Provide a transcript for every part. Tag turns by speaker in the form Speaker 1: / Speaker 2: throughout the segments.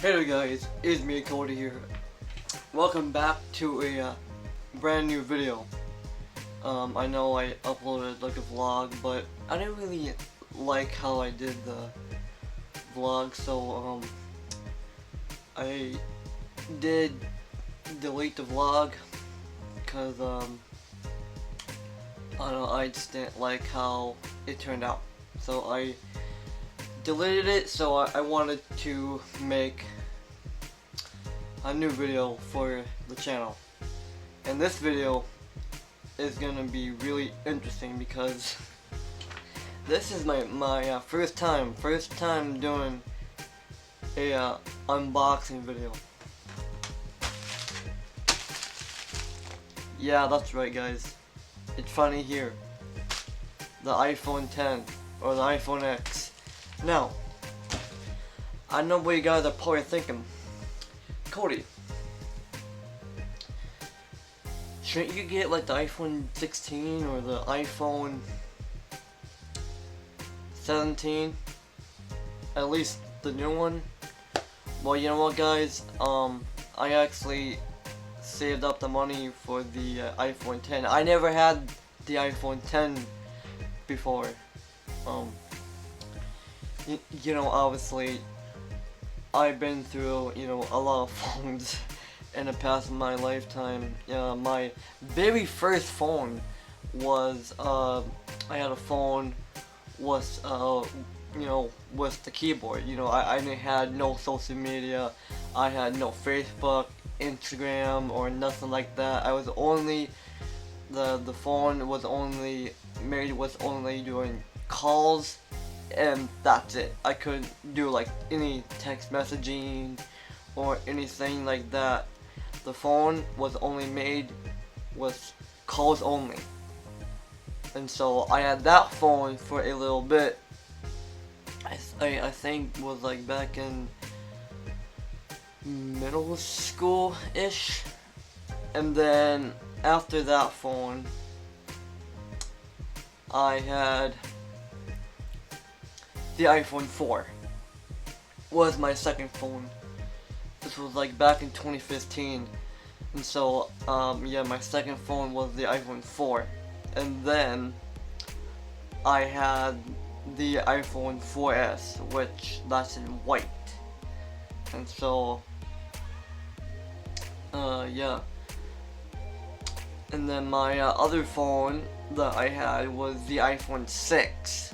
Speaker 1: Hey there guys, it's me Cody here. Welcome back to a brand new video. I know I uploaded like a vlog, but I didn't really like how I did the vlog, so I did delete the vlog because I don't know, I just didn't like how it turned out. So I deleted it, so I wanted to make a new video for the channel. And this video is gonna be really interesting because this is my first time doing a unboxing video. Yeah, that's right guys, it's funny here, the iPhone 10 or the iPhone X. Now, I know what you guys are probably thinking, Cody, shouldn't you get like the iPhone 16 or the iPhone 17? At least the new one? Well, you know what guys, I actually saved up the money for the iPhone 10. I never had the iPhone 10 before. You know, obviously I've been through, you know, a lot of phones in the past of my lifetime. My very first phone was, I had a phone with, you know, with the keyboard. You know, I had no social media, I had no Facebook, Instagram, or nothing like that. I was only, the phone was only made with only doing calls, and that's it. I couldn't do like any text messaging or anything like that. The phone was only made with calls only. And so I had that phone for a little bit. I think was like back in middle school-ish. And then after that phone, I had the iPhone 4 was my second phone. This was like back in 2015, and so yeah, my second phone was the iPhone 4, and then I had the iPhone 4S, which that's in white, and so yeah, and then my other phone that I had was the iPhone 6.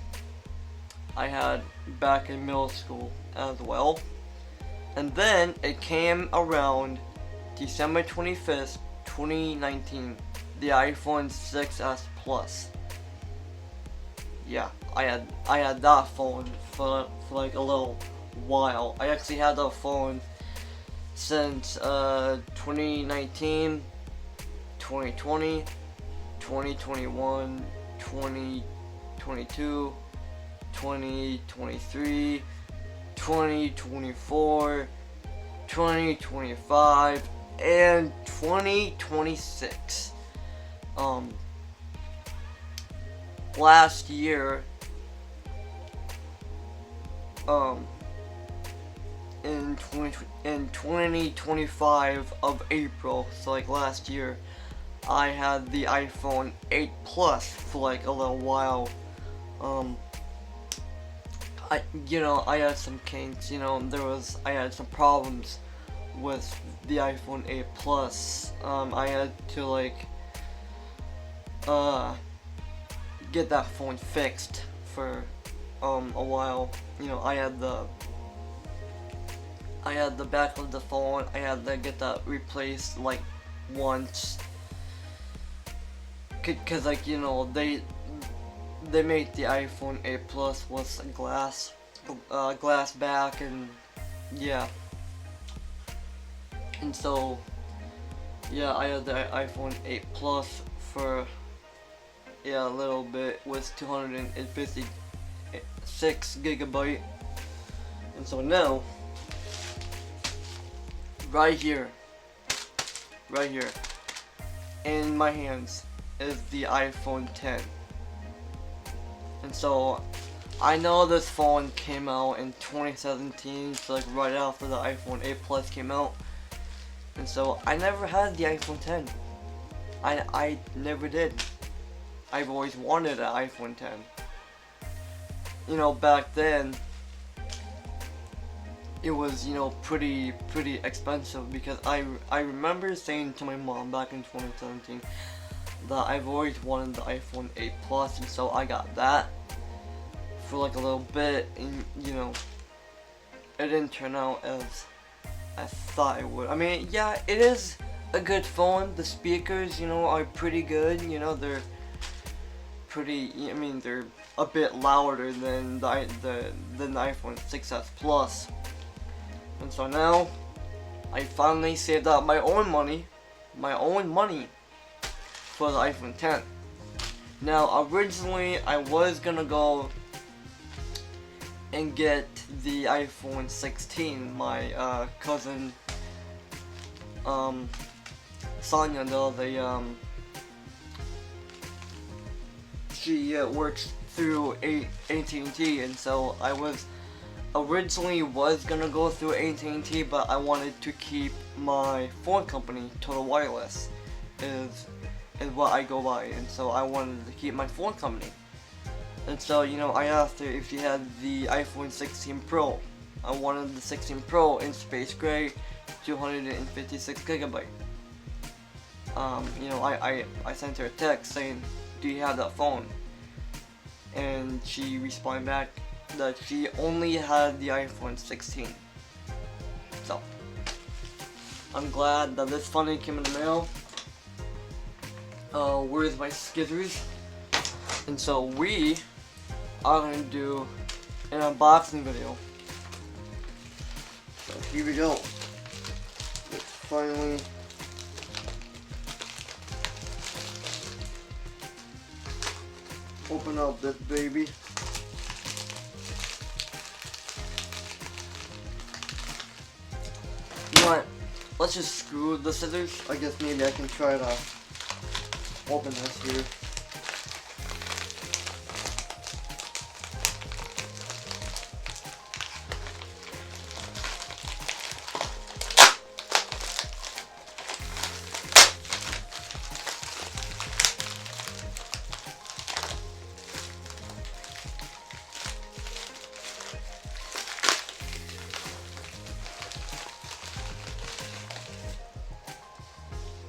Speaker 1: I had back in middle school as well. And then it came around December 25th, 2019, the iPhone 6s Plus. Yeah, I had that phone for like a little while. I actually had that phone since 2019, 2020, 2021, 2022, 2023, 2024, 2025, and 2026. Last year, in 2025 of April, so like last year, I had the iPhone 8 Plus for like a little while. I had some kinks, you know, I had some problems with the iPhone 8 Plus. I had to like, get that phone fixed for, a while. You know, I had the back of the phone, I had to get that replaced like once. Cause like, you know, they made the iPhone 8 Plus with glass back, and yeah. And so, yeah, I had the iPhone 8 Plus for, yeah, a little bit, with 256 gigabyte. And so now, right here, in my hands is the iPhone 10. And so I know this phone came out in 2017, so like right after the iPhone 8 Plus came out. And so I never had the iPhone 10. I never did. I've always wanted an iPhone 10. You know, back then it was, you know, pretty expensive, because I remember saying to my mom back in 2017 that I've always wanted the iPhone 8 Plus, and so I got that for like a little bit, and you know, it didn't turn out as I thought it would. I mean, yeah, it is a good phone. The speakers, you know, are pretty good. You know, they're pretty. I mean, they're a bit louder than the iPhone 6s Plus. And so now, I finally saved up my own money for the iPhone 10. Now, originally, I was gonna go and get the iPhone 16. My cousin Sonia, though, she works through AT&T, and so I originally was gonna go through AT&T, but I wanted to keep my phone company, Total Wireless, is what I go by, and so I wanted to keep my phone company. And so, you know, I asked her if she had the iPhone 16 Pro. I wanted the 16 Pro in space gray, 256 gigabyte. You know, I sent her a text saying, "Do you have that phone?" And she responded back that she only had the iPhone 16. So, I'm glad that this finally came in the mail. Where's my skizzers? And so we are going to do an unboxing video. So here we go. Let's finally open up this baby. You know what? Let's just screw the scissors. I guess maybe I can try to open this here.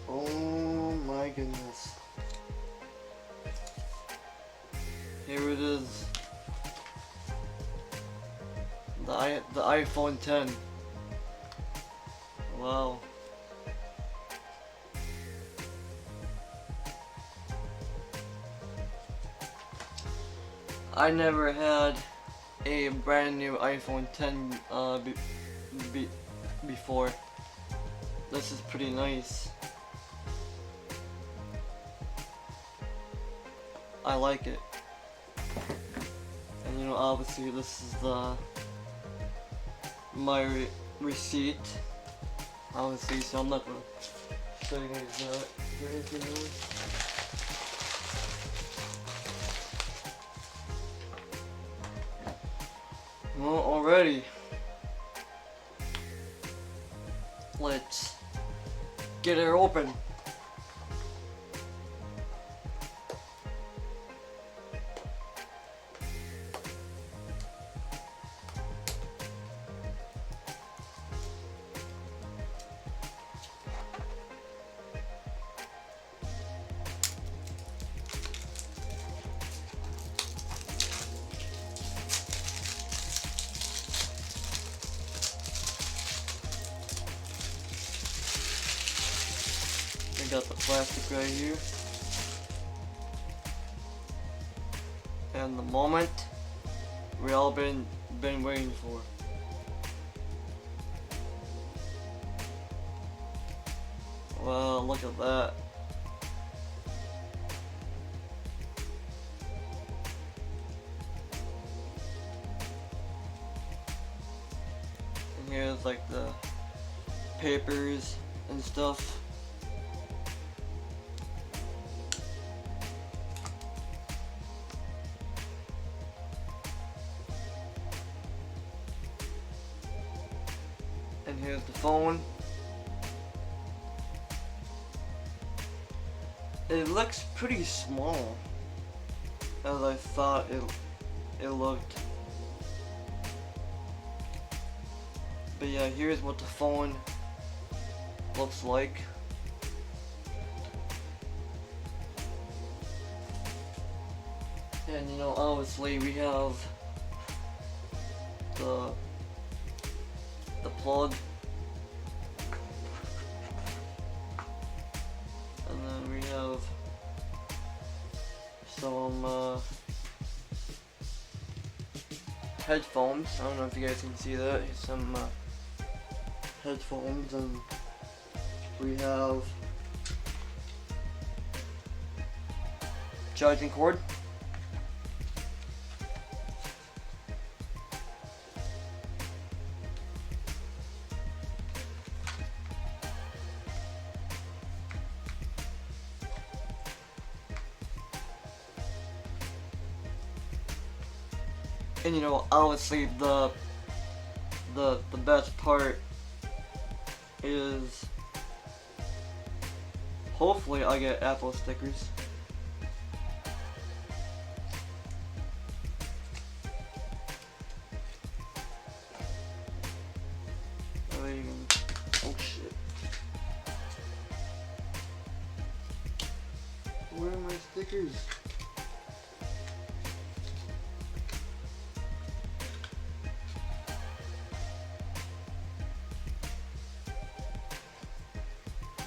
Speaker 1: Oh my goodness. Here it is. The iPhone 10. Wow. I never had a brand new iPhone 10 before. This is pretty nice. I like it. And you know, obviously this is my receipt. Obviously, so I'm not gonna show you guys that or anything else. Well, already. Let's get her open. We got the plastic right here. And the moment we all been waiting for. Wow, look at that. And here's like the papers and stuff. And here's the phone. It looks pretty small, as I thought it looked. But yeah, here's what the phone looks like. And you know, obviously we have the plug, and then we have some headphones. I don't know if you guys can see that. Here's some headphones, and we have charging cord. And you know, obviously the best part is hopefully I get Apple stickers. Oh shit. Where are my stickers?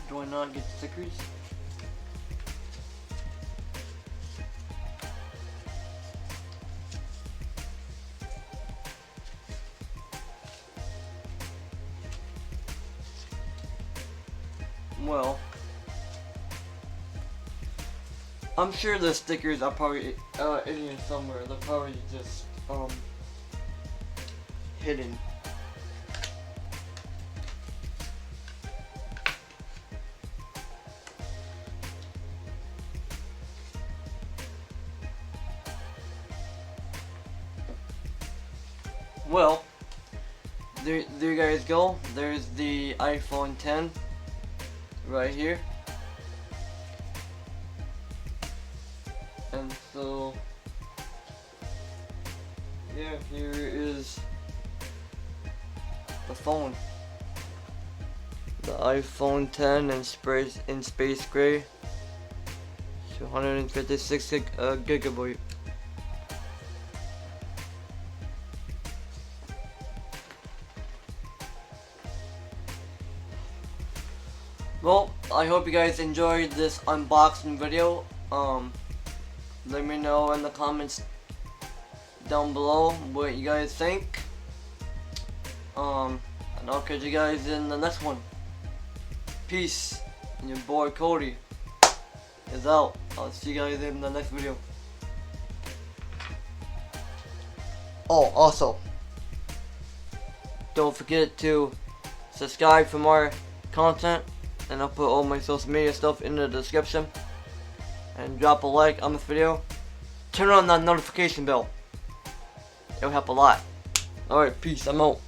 Speaker 1: Do I not get stickers? Well, I'm sure the stickers are probably in here somewhere. They're probably just hidden. Well, there you guys go. There's the iPhone 10 right here. And so, yeah, here is the phone. The iPhone 10 in space gray. 256 gigabyte. Well, I hope you guys enjoyed this unboxing video. Let me know in the comments down below what you guys think. And I'll catch you guys in the next one. Peace. And your boy Cody is out. I'll see you guys in the next video. Oh, also, don't forget to subscribe for more content. And I'll put all my social media stuff in the description. And drop a like on this video. Turn on that notification bell. It'll help a lot. Alright, peace. I'm out.